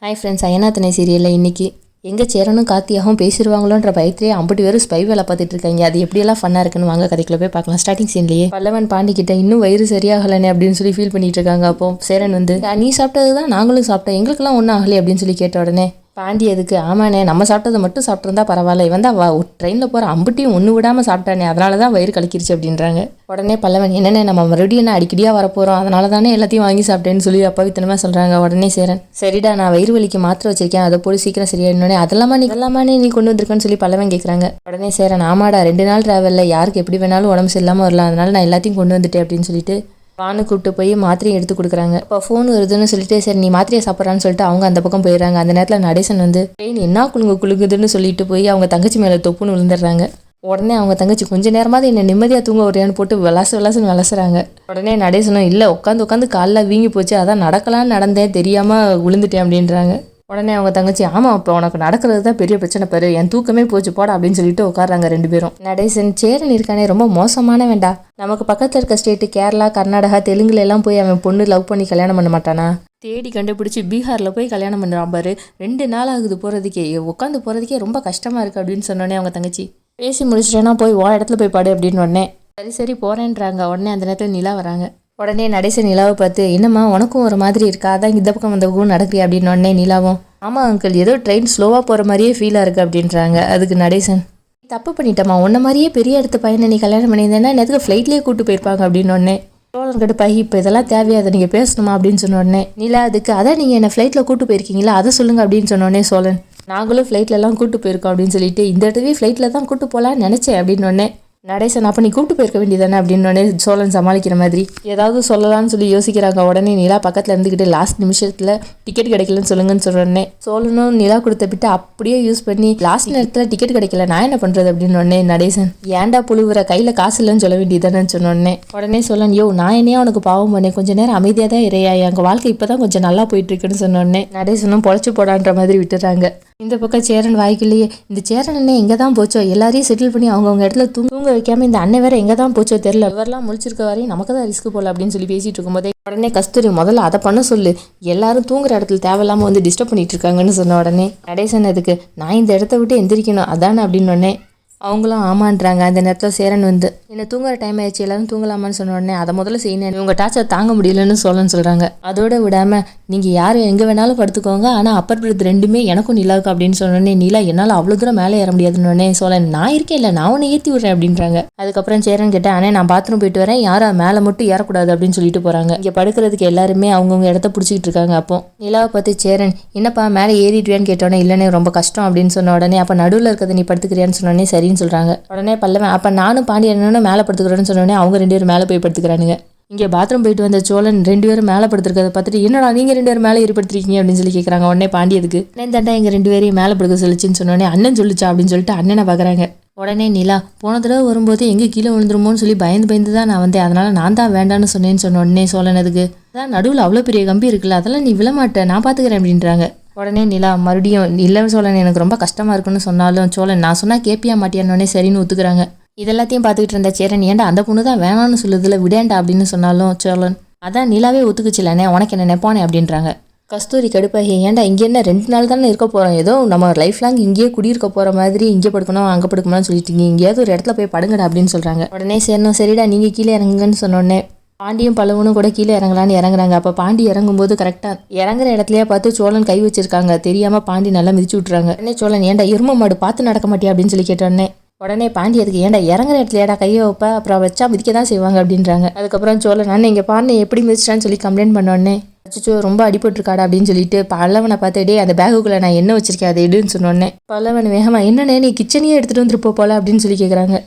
Hi friends, அயனாத்தனை சீரியலில் இன்றைக்கி எங்கே சேரனும் கார்த்தியாகவும் பேசிடுவாங்களோன்ற பயத்திலே அம்பட்டு பேரும் ஸ்பை வேலை பார்த்துட்டு இருக்காங்க. அது எப்படியெல்லாம் ஃபன்னாக இருக்குன்னு வாங்க கதைக்குள்ள போய் பார்க்கலாம். ஸ்டார்டிங் சீன்லேயே பல்லவன் பாண்டிக்கிட்ட இன்னும் வயிறு சரியாகலனே அப்படின்னு சொல்லி ஃபீல் பண்ணிட்டு இருக்காங்க. அப்போ சேரன் வந்து நீ சாப்பிட்டது தான் நாங்களும் சாப்பிட்டோம், எங்களுக்கெல்லாம் ஒன்றும் ஆகலை அப்படின்னு சொல்லி கேட்ட உடனே பாண்டி அதுக்கு ஆமாண்ணே, நம்ம சாப்பிட்டதை மட்டும் சாப்பிட்ருந்தா பரவாயில்ல, இவன் தான் ட்ரெயினில் போகிற அம்புட்டியும் ஒன்று விடாமல் சாப்பிட்டானே, அதனால தான் வயிறு கலக்கிருச்சு அப்படின்றாங்க. உடனே பல்லவன் என்னென்ன நம்ம மறுபடியும் அடிக்கடியாக வரப்போகிறோம், அதனால தானே எல்லாத்தையும் வாங்கி சாப்பிட்டேன்னு சொல்லி அப்பாவித்தனமாக சொல்கிறாங்க. உடனே சேரன் சரிடா, நான் வயிறு வலிக்கு மாத்திரை வச்சிருக்கேன், அதை போய் சீக்கிரம் சரியாயிடனே அதெல்லாமே நீ கொண்டு வந்திருக்கேன்னு சொல்லி பல்லவன் கேட்குறாங்க. உடனே சேரன் ஆமாடா, 2 நாள் ட்ராவலில் யாருக்கு எப்படி வேணாலும் உடம்பு சரியில்லாமல் வரலாம், அதனால நான் எல்லாத்தையும் கொண்டு வந்துட்டேன் அப்படின்னு சொல்லிட்டு வானு கூப்பிட்டு போய் மாத்திரையை எடுத்து கொடுக்குறாங்க. இப்போ ஃபோன் வருதுன்னு சொல்லிட்டு சரி நீ மாத்திரையை சாப்பிட்றான்னு சொல்லிட்டு அவங்க அந்த பக்கம் போயிடுறாங்க. அந்த நேரத்தில் நடேசன் வந்து பெயின் என்ன குலுங்குதுன்னு சொல்லிட்டு போய் அவங்க தங்கச்சி மேலே தொப்புன்னு விழுந்துடுறாங்க. உடனே அவங்க தங்கச்சி கொஞ்ச நேரமாவது என்னை நிம்மதியாக தூங்க வரையான்னு போட்டு விளாசுன்னு விளாசுறாங்க. உடனே நடேசனும் இல்லை உட்காந்து காலில் வீங்கி போச்சு, அதான் நடக்கலான்னு நடந்தேன் தெரியாமல் விழுந்துட்டேன் அப்படின்றாங்க. உடனே அவங்க தங்கச்சி ஆமாம் இப்போ உனக்கு நடக்கிறது தான் பெரிய பிரச்சனை பாரு, என் தூக்கமே போச்சு போட அப்படின்னு சொல்லிட்டு உட்காடுறாங்க 2 பேரும். நடேசன் சேரன் இருக்கானே ரொம்ப மோசமான வேண்டாம், நமக்கு பக்கத்தில் இருக்க ஸ்டேட்டு கேரளா கர்நாடகா தெலுங்குல எல்லாம் போய் அவன் பொண்ணு லவ் பண்ணி கல்யாணம் பண்ண மாட்டானா, தேடி கண்டுபிடிச்சி பீகாரில் போய் கல்யாணம் பண்ணுறான் பாரு, 2 நாள் ஆகுது போகிறதுக்கே, உட்காந்து போகிறதுக்கே ரொம்ப கஷ்டமாக இருக்குது அப்படின்னு சொன்னோடனே அவங்க தங்கச்சி பேசி முடிச்சிட்டேன்னா போய் இடத்துல போய் பாடு அப்படின்னு உடனே சரி போகிறேன்றாங்க. உடனே அந்த நேரத்தில் நிலா வராங்க. உடனே நடேசன் நிலாவை பார்த்து என்னம்மா உனக்கும் ஒரு மாதிரி இருக்கா, அதான் இந்த பக்கம் வந்த பக்கம் நடக்கிறியா அப்படின்னு உடனே நிலாவும் ஆமாம் அங்கிள் ஏதோ ட்ரெயின் ஸ்லோவாக போகிற மாதிரியே ஃபீலாக இருக்குது அப்படின்றாங்க. அதுக்கு நடேசன் தப்பு பண்ணிட்டம்மா, உன்ன மாதிரியே பெரிய இடத்து பையனை நீ கல்யாணம் பண்ணியிருந்தேன்னா நேரத்துக்கு ஃப்ளைட்லேயே கூப்பிட்டு போயிருப்பாங்க அப்படின்னு உடனே சோழன் கடுப்பாகி இப்போ இதெல்லாம் தேவையாதை நீங்கள் பேசணுமா அப்படின்னு சொன்ன உடனே நிலா அதுக்கு அதான் நீங்கள் என்னை ஃப்ளைட்டில் கூப்பிட்டு போயிருக்கீங்களா அதை சொல்லுங்கள் அப்படின்னு சொன்ன உடனே சோழன் நாங்களும் ஃப்ளைட்லலாம் கூப்பிட்டு போயிருக்கோம் அப்படின்னு சொல்லிட்டு இந்த இடத்துவே ஃப்ளைட்டில் தான் கூப்பிட்டு போகலான்னு நினச்சேன் அப்படின்னு உடனே நடேசன் அப்போ நீ கூப்பிட்டு போயிருக்க வேண்டியதானே அப்படின்னு உடனே சோழன் சமாளிக்கிற மாதிரி ஏதாவது சொல்லலாம்னு சொல்லி யோசிக்கிறாங்க. உடனே நிலா பக்கத்தில் இருந்துக்கிட்டு லாஸ்ட் நிமிஷத்தில் டிக்கெட் கிடைக்கலன்னு சொல்லுங்கன்னு சொல்கிறேன்னே சோழனும் நிலா கொடுத்த பிட்டு அப்படியே யூஸ் பண்ணி லாஸ்ட் நேரத்தில் டிக்கெட் கிடைக்கல நான் என்ன பண்ணுறது அப்படின்னு உடனே நடேசன் ஏன்டா புழுவுற கையில் காசு இல்லைன்னு சொல்ல வேண்டியதானு சொன்னோடனே உடனே சோழன் யோ நான் என்னையா உனக்கு பாவம் பண்ணேன், கொஞ்சம் நேரம் அமைதியாக தான் இறையா, எங்கள் வாழ்க்கை இப்போ தான் கொஞ்சம் நல்லா போயிட்டு இருக்குன்னு சொன்னோடனே நடேசனும் பொழைச்சி போடான்ற மாதிரி விட்டுறாங்க. இந்த பக்கம் சேரன் வாய்க்குள்ளேயே இந்த சேரன் அண்ணன் எங்கே தான் போச்சோ, எல்லாரையும் செட்டில் பண்ணி அவங்கவுங்க இடத்துல தூங்க வைக்காம இந்த அண்ணன் வேற எங்கே தான் போச்சோ தெரியல, இவரெல்லாம் முழிச்சிருக்க வரையும் நமக்கு தான் ரிஸ்க் போல அப்படின்னு சொல்லி பேசிட்டு இருக்கும்போதே உடனே கஸ்தூரி முதல்ல அதை பண்ண சொல்லு, எல்லாரும் தூங்குற இடத்துல தேவையில்லாமல் வந்து டிஸ்டர்ப் பண்ணிட்டு இருக்காங்கன்னு சொன்ன உடனே நடேசன் அதுக்கு நான் இந்த இடத்த விட்டு எந்திரிக்கணும் அதானே அப்படின்னு உடனே அவங்களும் ஆமான்றாங்க. அந்த நேரத்தில் சேரன் வந்து என்ன தூங்குற டைம் ஆயிடுச்சு எல்லாரும் தூங்கலாமான்னு சொன்ன உடனே அதை முதல்ல செய்யணும், உங்கள் டார்ச்சர் தாங்க முடியலன்னு சொல்கிறாங்க. அதோட விடாமல் நீங்கள் யாரும் எங்கே வேணாலும் படுத்துக்கோங்க, ஆனால் அப்பர் படுத்து 2மே எனக்கும் நிலாவுக்கு அப்படின்னு சொன்னோடனே நிலா என்னால் அவ்வளோ தூரம் மேலே ஏற முடியாதுன்னு சோழன் நான் இருக்கேன் இல்லை நான் உன்னை ஏற்றி விடுறேன் அப்படின்றாங்க. அதுக்கப்புறம் சேரன் கேட்டேன் ஆனால் நான் பாத்ரூம் போயிட்டு வரேன், யாரும் மேலே மட்டும் ஏறக்கூடாது அப்படின்னு சொல்லிட்டு போகிறாங்க. இங்கே படுக்கிறதுக்கு எல்லாருமே அவங்கவுங்க இடத்த பிடிச்சிக்கிட்டு இருக்காங்க. அப்போ நிலாவை பார்த்து சேரன் என்னப்பா மேலே ஏறிடுவேன்னு கேட்டோன்னே இல்லைன்னே ரொம்ப கஷ்டம் அப்படின்னு சொன்ன உடனே அப்போ நடுவில் இருக்கிறத நீ படுத்துக்கிறியான்னு சொன்னோடனே சரின்னு சொல்கிறாங்க. உடனே பல்லவன் அப்போ நானும் பாண்டியனும் மேலே படுத்துக்கிறேன்னு சொன்னோடனே அவங்க 2 பேரும் மேலே போய் படுத்துக்கிறானுங்க. இங்கே பாத்ரூம் போயிட்டு வந்த சோழன் 2 பேரும் மேலே படுத்துருக்கதை பார்த்துட்டு என்னடா நீங்கள் 2 பேரும் மேலே ஏற்படுத்திருக்கீங்க அப்படின்னு சொல்லி கேட்குறாங்க. உடனே பாண்டியதுக்கு அண்ணன் தாண்டா எங்கள் 2 பேரையும் மேலே படுக்க சொல்லிச்சின்னு சொன்னோடனே அண்ணன் சொல்லிச்சா அப்படின்னு சொல்லிட்டு அண்ணனை பார்க்குறாங்க. உடனே நிலா போன தடவை வரும்போது எங்கே கீழே விழுந்துருமோன்னு சொல்லி பயந்து தான் நான் வந்தேன், அதனால நான் தான் வேண்டான்னு சொன்னேன்னு சொன்ன உடனே சோழன் அதுக்கு அதான் நடுவில் அவ்வளோ பெரிய கம்பி இருக்குல்ல அதெல்லாம் நீ விழமாட்டேன் நான் பார்த்துக்கிறேன் அப்படின்றாங்க. உடனே நிலா மறுபடியும் இல்லை சோழன் எனக்கு ரொம்ப கஷ்டமாக இருக்குன்னு சொன்னாலும் சோழன் நான் சொன்னால் கேப்பியா மாட்டியானோடனே சரின்னு ஒத்துக்கிறாங்க. இதெல்லாத்தையும் பார்த்துக்கிட்டு இருந்த சேரன் ஏன்டா அந்த பொண்ணு தான் வேணான்னு சொல்லுதில்ல விடேண்டா அப்படின்னு சொன்னாலும் சோழன் அதான் நிலாவே ஒத்துக்குச்சில்லண்ணே உனக்கு என்ன நினைப்பானே அப்படின்றாங்க. கஸ்தூரி கடுப்பாகி ஏன்டா இங்கே என்ன 2 நாள் தானே இருக்க போகிறோம், ஏதோ நம்ம லைஃப் லாங் இங்கேயே குடியிருக்க போகிற மாதிரி இங்கே படுக்கணும் அங்கே படுக்கணும்னு சொல்லிட்டீங்க, இங்கேயாவது ஒரு இடத்துல போய் படுங்கடா அப்படின்னு சொல்கிறாங்க. உடனே சேரணும் சரிடா நீங்கள் கீழே இறங்குங்கன்னு சொன்னோடனே பாண்டியும் பல்லவனும் கூட கீழே இறங்கலான்னு இறங்குறாங்க. அப்போ பாண்டி இறங்கும்போது கரெக்டாக இறங்குற இடத்துலையே பார்த்து சோழன் கை வச்சிருக்காங்க, தெரியாமல் பாண்டி நல்லா மிதிச்சு விட்றாங்க. உடனே சோழன் ஏன்டா எரும மாடு பார்த்து நடக்க மாட்டியா அப்படின்னு சொல்லி கேட்டோடனே உடனே பாண்டி அதுக்கு ஏன்டா இறங்குற இடத்துலையாடா கையை வைப்ப அப்புறம் வச்சா மிதிக்க தான் செய்வாங்க அப்படின்றாங்க. அதுக்கப்புறம் சோழன் நான் இங்கே பாண்டியை எப்படி மிதிச்சிட்டான்னு சொல்லி கம்ப்ளைண்ட் பண்ணோடனே அச்சோ ரொம்ப அடிபட்டுருக்காடா அப்படின்னு சொல்லிட்டு பல்லவனை பார்த்துட்டே அந்த பேகுக்குள்ளே நான் என்ன வச்சிருக்கேன் அதை எடுன்னு சொன்னோடனே பல்லவன் வேகமா என்னண்ணே நீ கிச்சனையே எடுத்துகிட்டு வந்துருப்போ போல அப்படின்னு சொல்லி கேட்குறாங்க.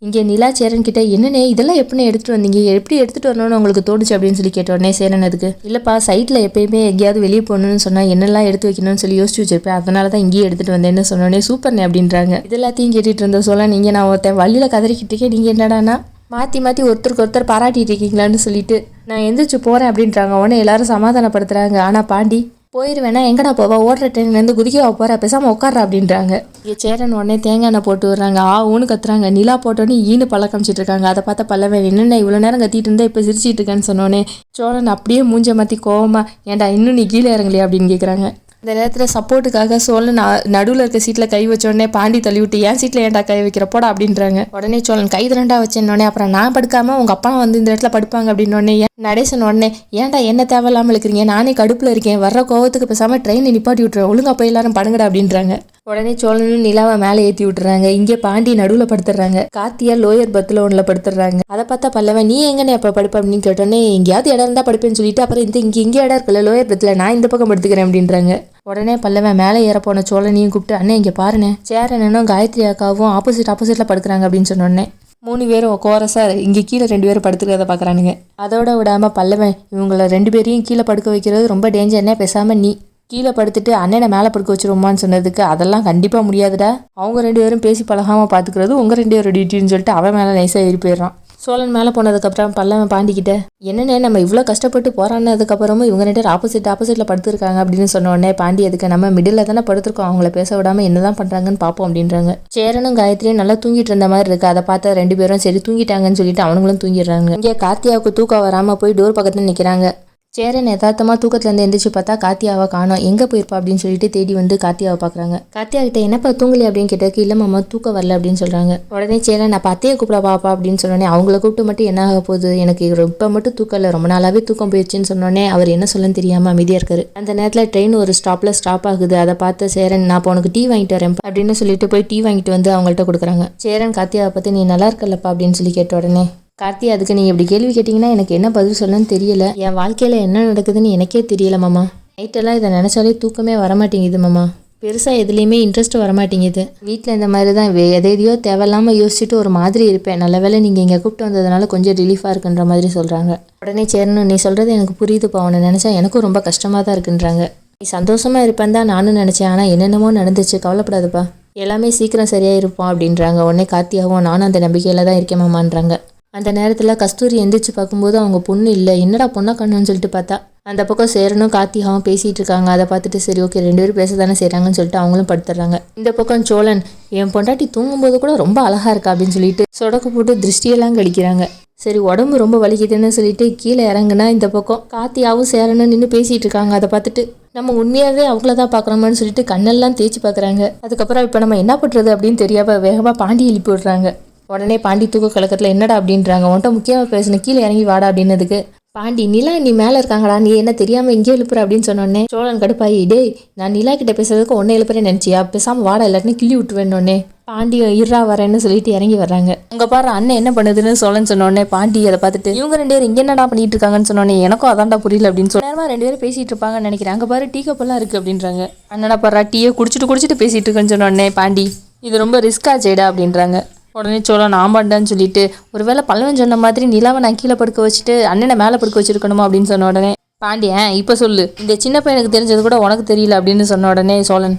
இங்கே நிலா சேரன் கிட்டே என்னண்ணே இதெல்லாம் எப்படி எடுத்துகிட்டு வந்தீங்க, எப்படி எடுத்துகிட்டு வரணும்னு உங்களுக்கு தோணுச்சு அப்படின்னு சொல்லி கேட்ட உடனே சேரன் அதுக்கு இல்லைப்பா சைட்டில் எப்பயுமே எங்கேயாவது வெளியே போகணுன்னு சொன்னால் என்னெல்லாம் எடுத்து வைக்கணும்னு சொல்லி யோசிச்சு வச்சிருப்பேன், அதனால தான் இங்கேயே எடுத்துகிட்டு வந்தேன்னு சொன்னோடனே சூப்பர்ண்ணே அப்படின்றாங்க. இது எல்லாத்தையும் கேட்டுட்டு இருந்த சொல்ல நீங்கள் நான் ஒருத்தன் வழியில் கதறிக்கிட்டு இருக்கேன், நீங்கள் என்னடானா மாற்றி ஒருத்தருக்கு ஒருத்தர் பாராட்டிட்டு இருக்கீங்களான்னு சொல்லிட்டு நான் எந்திரிச்சு போகிறேன் அப்படின்றாங்க. உடனே எல்லாரும் சமாதானப்படுத்துகிறாங்க. ஆனால் பாண்டி போயிடுவேனா எங்கடா போவா ஓடுற ட்ரெயின்லேருந்து குதிக்கவா போகிற பேசாமல் உட்கார அப்படின்றாங்க. இங்கே சேரன் உடனே தேங்காய் எண்ணெய் போட்டு விடுறாங்க, ஊன்னு கத்துறாங்க. நிலா போட்டோன்னே ஈனு பழக்கம் காமிச்சிட்டு இருக்காங்க. அதை பார்த்தா பல்லவன் என்னென்ன இவ்வளோ நேரம் கத்திட்டு இருந்தா இப்போ சிரிச்சிட்டு இருக்கேன்னு சொன்னோன்னே சோழன் அப்படியே மூஞ்ச மாற்றி கோவமா ஏன்டா இன்னும் நீ கீழே இறங்கலையா அப்படின்னு கேட்குறாங்க. இந்த நேரத்தில் சப்போர்ட்டுக்காக சோழன் நடுவில் இருக்க சீட்டில் கை வச்ச உடனே பாண்டி தள்ளி விட்டு என் சீட்டில் ஏன்டா கை வைக்கிற போடா அப்படின்றாங்க. உடனே சோழன் கை திரண்டா வச்சேன்னொடனே அப்புறம் நான் படுக்காம உங்கள் அப்பா வந்து இந்த இடத்துல படுப்பாங்க அப்படின்னோடனே நடேசன் உடனே ஏன்டா என்ன தேவையில்லாமல் இருக்கிறீங்க, நானே கடுப்பில் இருக்கேன், வர்ற கோவத்துக்கு பேசாமல் ட்ரெயினை நிப்பாட்டி விட்டுறேன், ஒழுங்கா போய் எல்லாரும் படுங்கடா அப்படின்றாங்க. உடனே சோழனும் நிலாவை மேலே ஏற்றி விட்டுறாங்க. இங்கே பாண்டி நடுவில் படுத்துடுறாங்க. கார்த்தியா லோயர் பர்த்தில் ஒன்றில் படுத்துடுறாங்க. அதை பார்த்தா பல்லவன் நீ எங்கன்னு எப்போ படுப்ப அப்படின்னு கேட்டோன்னே எங்கேயாவது இடம் இருந்தால் படுப்பேன்னு சொல்லிட்டு அப்புறம் இங்கே இடம் இருக்குல்ல லோயர் பர்த்தில், நான் இந்த பக்கம் படுத்துக்கிறேன் அப்படின்றாங்க. உடனே பல்லவன் மேலே ஏற போன சோழனையும் கூப்பிட்டு அண்ணே இங்கே பாருண்ணே சேரனும் காயத்ரி அக்காவும் ஆப்போசிட்டில் படுக்கிறாங்க அப்படின்னு சொன்னோடனே 3 பேரும் கோரஸா இங்கே கீழே 2 பேரும் படுத்துக்கிறத பார்க்குறானுங்க. அதோட விடாமல் பல்லவன் இவங்கள 2 பேரையும் கீழே படுக்க வைக்கிறது ரொம்ப டேஞ்சர்னே, பேசாமல் நீ கீழே படுத்துட்டு அண்ணனை மேலே படுக்க வச்சிருவோமான்னு சொன்னதுக்கு அதெல்லாம் கண்டிப்பாக முடியாதுடா, அவங்க 2 பேரும் பேசி பழகாமல் பார்த்துக்கிறது உங்கள் 2 பேரும் டியூட்டின்னு சொல்லிட்டு அவன் மேலே நைஸாக ஏறி போயிடுறான். சோழன் மேலே போனதுக்கப்புறம் பல்லவன் பாண்டிக்கிட்ட என்னென்ன நம்ம இவ்வளோ கஷ்டப்பட்டு போராடினதுக்கப்புறமும் இவங்க 2 பேரும் ஆப்போசிட்டில் படுத்துருக்காங்க அப்படின்னு சொன்ன உடனே பாண்டி அதுக்கு நம்ம மிடில் தானே படுத்துருக்கோம், அவங்கள பேச விடாமல் என்னதான் பண்ணுறாங்கன்னு பார்ப்போம் அப்படின்றாங்க. சேரனும் காயத்ரியும் நல்லா தூங்கிட்டு இருந்த மாதிரி இருக்குது. அதை பார்த்தா 2 பேரும் சரி தூங்கிட்டாங்கன்னு சொல்லிட்டு அவங்களும் தூங்கிடுறாங்க. இங்கே கார்த்தியாவுக்கு தூக்கம் வராமல் போய் டோர் பக்கத்தில் நிற்கிறாங்க. சேரன் யதார்த்தமாக தூக்கத்துலேருந்து எந்திரிச்சு பார்த்தா கார்த்தியாவை காணோம், எங்கே போயிருப்பா அப்படின்னு சொல்லிட்டு தேடி வந்து கார்த்தியாவை பார்க்குறாங்க. கார்த்தியா கிட்ட என்னப்பா தூங்கலி அப்படின்னு கேட்டதுக்கு இல்லை மாமா தூக்கம் வரல அப்படின்னு சொல்கிறாங்க. உடனே சேரன் நான் அத்தையை கூப்பிட பாப்பா அப்படின்னு சொன்னோடனே அவங்கள கூப்பிட்டு மட்டும் என்ன ஆக போகுது, எனக்கு இப்போ மட்டும் தூக்கம் இல்லை, ரொம்ப நாளாகவே தூக்கம் போயிடுச்சுன்னு சொன்னோடனே அவர் என்ன சொல்லன்னு தெரியாமல் அமைதியாக இருக்காரு. அந்த நேரத்தில் ட்ரெயின் ஒரு ஸ்டாப் ஆகுது. அதை பார்த்து சேரன் நான் இப்போ உனக்கு டீ வாங்கிட்டு வரேன் அப்படின்னு சொல்லிட்டு போய் டீ வாங்கிட்டு வந்து அவங்கள்ட்ட கொடுக்குறாங்க. சேரன் கார்த்தியாவை பற்றி நீ நல்லா இருக்கல்லப்பா அப்படின்னு சொல்லி கேட்ட உடனே கார்த்தி அதுக்கு நீங்கள் இப்படி கேள்வி கேட்டிங்கன்னா எனக்கு என்ன பதில் சொல்லணும்னு தெரியல, என் வாழ்க்கையில் என்ன நடக்குதுன்னு எனக்கே தெரியல மாமா, நைட்டெல்லாம் இதை நினச்சாலே தூக்கமே வரமாட்டேங்குது மாமா, பெருசாக எதுலேயுமே இன்ட்ரெஸ்ட் வரமாட்டேங்குது, வீட்டில் இந்த மாதிரி தான் எதையோ தேவையில்லாமல் யோசிச்சுட்டு ஒரு மாதிரி இருப்பேன், நல்ல வேளை நீங்கள் இங்கே கூப்பிட்டு வந்ததுனால கொஞ்சம் ரிலீஃபாக இருக்குன்ற மாதிரி சொல்கிறாங்க. உடனே சேரணும் நீ சொல்கிறது எனக்கு புரியுதுப்பா, அவனை நினச்சா எனக்கும் ரொம்ப கஷ்டமாக தான் இருக்குன்றாங்க. நீ சந்தோஷமாக இருப்பேன் தான் நானும் நினச்சேன், ஆனால் என்னென்னமோ நடந்துச்சு, கவலைப்படாதுப்பா, எல்லாமே சீக்கிரம் சரியாக இருப்போம் அப்படின்றாங்க. உடனே கார்த்தியாவும் நானும் அந்த நம்பிக்கையில் தான் இருக்கேன் மாமான்றாங்க. அந்த நேரத்தில் கஸ்தூரி எந்திரிச்சு பார்க்கும்போது அவங்க பொண்ணு இல்லை, என்னடா பொண்ணா கண்ணுன்னு சொல்லிட்டு பார்த்தா அந்த பக்கம் சேரனும் கார்த்திகாவும் பேசிகிட்டு இருக்காங்க. அதை பார்த்துட்டு சரி ஓகே 2 பேரும் பேச தானே செய்கிறாங்கன்னு சொல்லிட்டு அவங்களும் படுத்துடுறாங்க. இந்த பக்கம் சோழன் என் பொண்டாட்டி தூங்கும்போது கூட ரொம்ப அழகாக இருக்கா அப்படின்னு சொல்லிட்டு சொடக்கு போட்டு திருஷ்டியெல்லாம் கடிக்கிறாங்க. சரி உடம்பு ரொம்ப வலிக்குதுன்னு சொல்லிட்டு கீழே இறங்குனா இந்த பக்கம் கார்த்தியாவும் சேரனும் நின்று பேசிகிட்டு இருக்காங்க. அதை பார்த்துட்டு நம்ம உண்மையாகவே அவங்கள தான் பார்க்குறோமான்னு சொல்லிட்டு கண்ணெல்லாம் தேய்ச்சி பார்க்குறாங்க. அதுக்கப்புறம் இப்போ நம்ம என்ன பண்ணுறது அப்படின்னு தெரியாமல் வேகமாக பாண்டி எழுப்பி விடுறாங்க. உடனே பாண்டி தூக்க கலக்கத்தில் என்னடா அப்படின்றாங்க. உன்ட்ட முக்கியமாக பேசுன கீழே இறங்கி வாடா அப்படின்னதுக்கு பாண்டி நிலா நீ மேலே இருக்காங்கடா நீ என்ன தெரியாமல் இங்கே எழுப்புற அப்படின்னு சொன்னோடனே சோழன் கடுப்பாயி டேய் நான் நிலா கிட்ட பேசுறதுக்கு ஒன்னே எழுப்புறேன்னு நினச்சியா, பேசாமல் வாடா எல்லாருமே கிள்ளி விட்டுருவேன்னொடனே பாண்டி இருறா வரேன்னு சொல்லிட்டு இறங்கி வர்றாங்க. அங்கே பாரு அண்ணன் என்ன பண்ணுதுன்னு சோழன் சொன்னோடனே பாண்டி அதை பார்த்துட்டு இவங்க 2 பேரும் இங்கே என்னடா பண்ணிட்டு இருக்காங்கன்னு சொன்னோடனே எனக்கும் அதான்டா புரியல அப்படின்னு சொல்லி நேரமாக 2 பேரும் பேசிட்டு இருப்பாங்கன்னு நினைக்கிறேன். அங்கே பாரு டீ கப்பெல்லாம் இருக்குது அப்படின்றாங்க. அண்ணனா பாரு டீயை குடிச்சிட்டு பேசிட்டு இருக்குன்னு சொன்னோடனே பாண்டி இது ரொம்ப ரிஸ்கா செய்டா அப்படின்றாங்க. உடனே சோழன் ஆமாண்டான்னு சொல்லிட்டு ஒருவேளை பல்லவன் சொன்ன மாதிரி நிலாவை நான் கீழே படுக்க வச்சுட்டு அண்ணனை மேலே படுக்க வச்சிருக்கணுமா அப்படின்னு சொன்ன உடனே பாண்டியன் இப்போ சொல்லு இந்த சின்ன பையனுக்கு தெரிஞ்சது கூட உனக்கு தெரியல அப்படின்னு சொன்ன உடனே சோழன்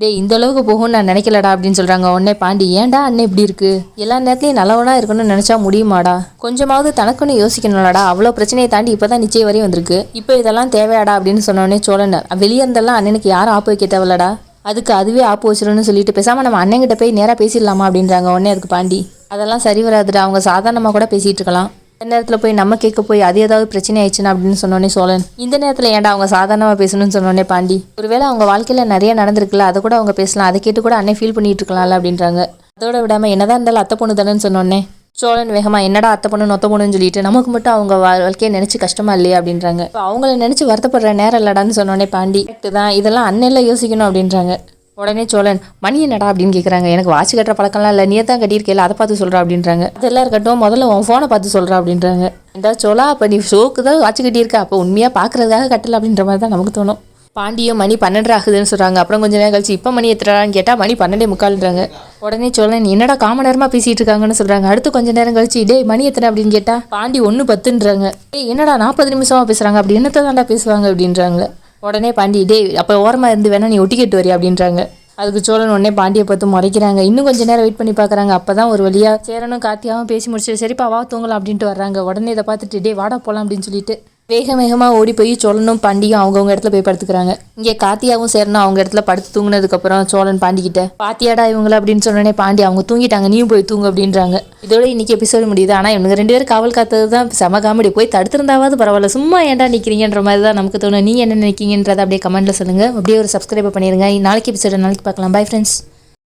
டேய் இந்த அளவுக்கு போகும்னு நான் நினைக்கலடா அப்படின்னு சொல்கிறாங்க. உடனே பாண்டி ஏன்டா அண்ணன் இப்படி இருக்கு, எல்லா நேரத்துலையும் நல்லவனா இருக்கணும்னு நினச்சா முடியுமாடா, கொஞ்சமாவது தனக்குன்னு யோசிக்கணும்லடா, அவ்வளோ பிரச்சனையை தாண்டி இப்போ தான் நிச்சயம் வரையும் வந்திருக்கு, இப்போ இதெல்லாம் தேவையாடா அப்படின்னு சொன்ன உடனே சோழன் வெளியே இருந்தெல்லாம் அண்ணனுக்கு யாரும் ஆப்பு வைக்க தேவையில்லடா, அதுக்கு அதுவே ஆப்பு வச்சிடணும்னு சொல்லிட்டு பேசாமல் நம்ம அண்ணங்கிட்ட போய் நேராக பேசிடலாமா அப்படின்றாங்க. உடனே அதுக்கு பாண்டி அதெல்லாம் சரி வராதுடா, அவங்க சாதாரணமாக கூட பேசிகிட்டு இருக்கலாம், இந்த நேரத்தில் போய் நம்ம கேட்க போய் அது ஏதாவது பிரச்சனை ஆயிடுச்சுன்னா அப்படின்னு சொன்னோடனே சோழன் இந்த நேரத்தில் ஏன்டா அவங்க சாதாரணமாக பேசணும்னு சொன்னோடனே பாண்டி ஒருவேளை அவங்க வாழ்க்கையில் நிறைய நடந்திருக்குல்ல அதை கூட அவங்க பேசலாம், அதை கேட்டு கூட அண்ணன் ஃபீல் பண்ணிட்டு இருக்கலாம்ல அப்படின்றாங்க. அதோட விடாமல் என்னதான் இருந்தாலும் அத்தை பொண்ணு தானேன்னு சொன்னோடனே சோழன் வேகமாக என்னடா அத்தை பொண்ணு நொத்த பொண்ணுன்னு சொல்லிட்டு நமக்கு மட்டும் அவங்க வாழ்க்கையை நினச்சி கஷ்டமா இல்லையா அப்படின்றாங்க. இப்போ அவங்கள நினச்சி வருத்தப்படுற நேரம் இல்லடான்னு சொன்னோடனே பாண்டி கரெக்டு தான், இதெல்லாம் அண்ணெல்லாம் யோசிக்கணும் அப்படின்றாங்க. உடனே சோழன் மணி என்னடா அப்படின்னு கேட்குறாங்க. எனக்கு வாட்ச் கட்டுற பழக்கம்லாம் இல்லை, நீ தான் கட்டியிருக்கல அதை பார்த்து சொல்கிறா அப்படின்றாங்க. அதெல்லாம் இருக்கட்டும் முதல்ல உன் ஃபோனை பார்த்து சொல்கிறா அப்படின்றாங்க. இந்த சோழா அப்போ நீ ஷோக்கு தான் வாட்ச் கட்டியிருக்க, அப்போ உண்மையாக பார்க்குறதுக்காக கட்டல அப்படின்ற மாதிரி தான் நமக்கு தோணும். பாண்டியும் மணி 12 ஆகுதுன்னு சொல்கிறாங்க. அப்புறம் கொஞ்சம் நேரம் கழிச்சு இப்போ மணி எத்தனான்னு கேட்டால் மணி 12:45. உடனே சோழன் என்னடா காம நேரமாக பேசிகிட்டு இருக்காங்கன்னு சொல்கிறாங்க. அடுத்து கொஞ்சம் நேரம் கழிச்சு டே மணி எத்தனை அப்படின்னு கேட்டால் பாண்டி 1:10ன்றாங்க. என்னடா 40 நிமிஷமாக பேசுகிறாங்க, அப்படி என்னத்தை தாண்டா பேசுவாங்க அப்படின்றாங்க. உடனே பாண்டி டே அப்போ ஓரமாக இருந்து வேணா நீ ஒட்டிக்கிட்டு வரி அப்படின்றாங்க. அதுக்கு சோழன் உடனே பாண்டியை பார்த்து முறைக்கிறாங்க. இன்னும் கொஞ்சம் நேரம் வெயிட் பண்ணி பார்க்குறாங்க. அப்போ தான் ஒரு வழியாக சேரனும் கார்த்தியாவும் பேசி முடிச்சு சரிப்பா வா தூங்கலாம் அப்படின்ட்டு வர்றாங்க. உடனே இதை பார்த்துட்டு டே வாடா போகலாம் அப்படின்னு சொல்லிட்டு வேக வேகமாக ஓடி போய் சோழனும் பாண்டியும் அவங்கவுங்க இடத்துல போய் படுத்துக்கிறாங்க. இங்கே கார்த்தியாவும் சேரனும் அவங்க இடத்துல படுத்து தூங்கினதுக்கப்புறம் சோழன் பாண்டிக்கிட்ட பாத்தியாடா இவங்கள அப்படின்னு சொன்னோடனே பாண்டி அவங்க தூங்கிட்டாங்க, நீயும் போய் தூங்கு அப்படின்றாங்க. இதோட இன்னைக்கு எபிசோடு முடியுது. ஆனால் இவங்க 2 பேரும் காவல் காத்தது தான் செம காமெடி. போய் தடுத்திருந்தாவது பரவாயில்ல, சும்மா ஏன்டா நிற்கிறீங்கன்ற மாதிரி தான் நமக்கு தோணும். நீங்கள் என்ன நினைக்கிங்கன்றதை அப்படியே கமெண்ட்டில் சொல்லுங்கள். அப்படியே ஒரு சப்ஸ்கிரைப் பண்ணிடுங்க. நாளைக்கு எபிசோடு நாளைக்கு பார்க்கலாம். Bye friends.